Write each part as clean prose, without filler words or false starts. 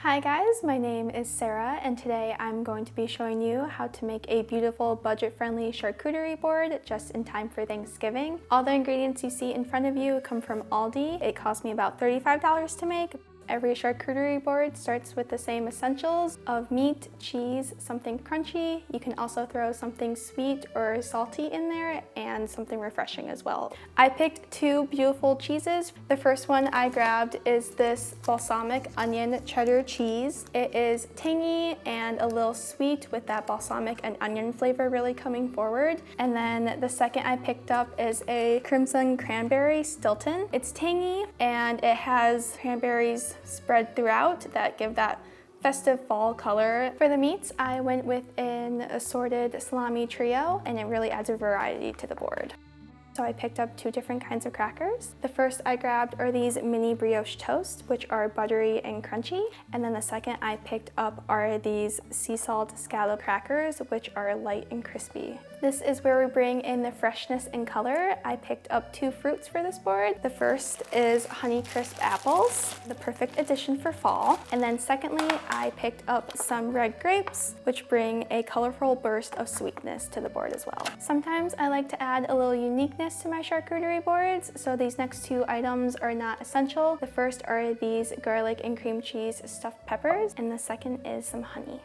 Hi guys, my name is Sarah and today I'm going to be showing you how to make a beautiful budget-friendly charcuterie board just in time for Thanksgiving. All the ingredients you see in front of you come from Aldi. It cost me about $35 to make. Every charcuterie board starts with the same essentials of meat, cheese, something crunchy. You can also throw something sweet or salty in there and something refreshing as well. I picked two beautiful cheeses. The first one I grabbed is this balsamic onion cheddar cheese. It is tangy and a little sweet with that balsamic and onion flavor really coming forward. And then the second I picked up is a crimson cranberry Stilton. It's tangy and it has cranberries spread throughout that give that festive fall color. For the meats, I went with an assorted salami trio and it really adds a variety to the board. So I picked up two different kinds of crackers. The first I grabbed are these mini brioche toast, which are buttery and crunchy. And then the second I picked up are these sea salt scallop crackers, which are light and crispy. This is where we bring in the freshness and color. I picked up two fruits for this board. The first is Honeycrisp apples, the perfect addition for fall. And then secondly, I picked up some red grapes, which bring a colorful burst of sweetness to the board as well. Sometimes I like to add a little uniqueness to my charcuterie boards, so these next two items are not essential. The first are these garlic and cream cheese stuffed peppers, and the second is some honey.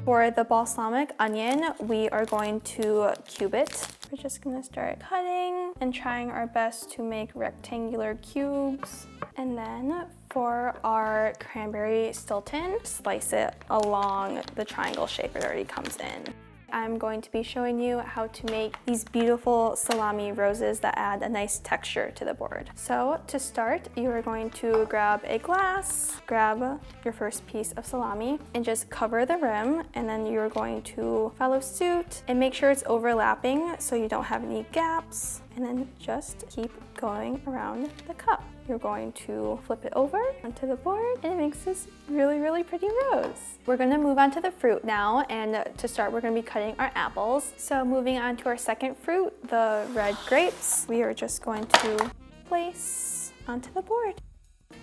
For the balsamic onion, we are going to cube it. We're just gonna start cutting and trying our best to make rectangular cubes. And then for our cranberry Stilton, slice it along the triangle shape it already comes in. I'm going to be showing you how to make these beautiful salami roses that add a nice texture to the board. So to start, you are going to grab a glass, grab your first piece of salami, and just cover the rim, and then you're going to follow suit and make sure it's overlapping so you don't have any gaps, and then just keep going around the cup. You're going to flip it over onto the board and it makes this really pretty rose. We're gonna move on to the fruit now, and to start we're gonna be cutting our apples. So moving on to our second fruit, the red grapes, we are just going to place onto the board.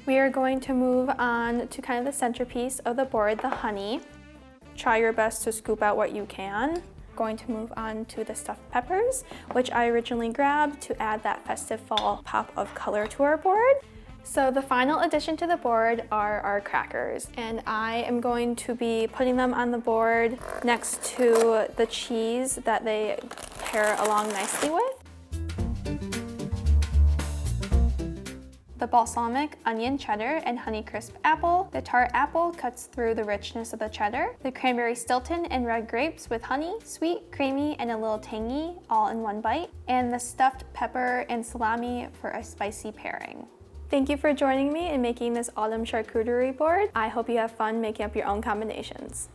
We are going to move on to kind of the centerpiece of the board, the honey. Try your best to scoop out what you can. Going to move on to the stuffed peppers, which I originally grabbed to add that festive fall pop of color to our board. So the final addition to the board are our crackers, and I am going to be putting them on the board next to the cheese that they pair along nicely with. The balsamic onion cheddar and Honeycrisp apple. The tart apple cuts through the richness of the cheddar. The cranberry Stilton and red grapes with honey, sweet, creamy, and a little tangy, all in one bite. And the stuffed pepper and salami for a spicy pairing. Thank you for joining me in making this autumn charcuterie board. I hope you have fun making up your own combinations.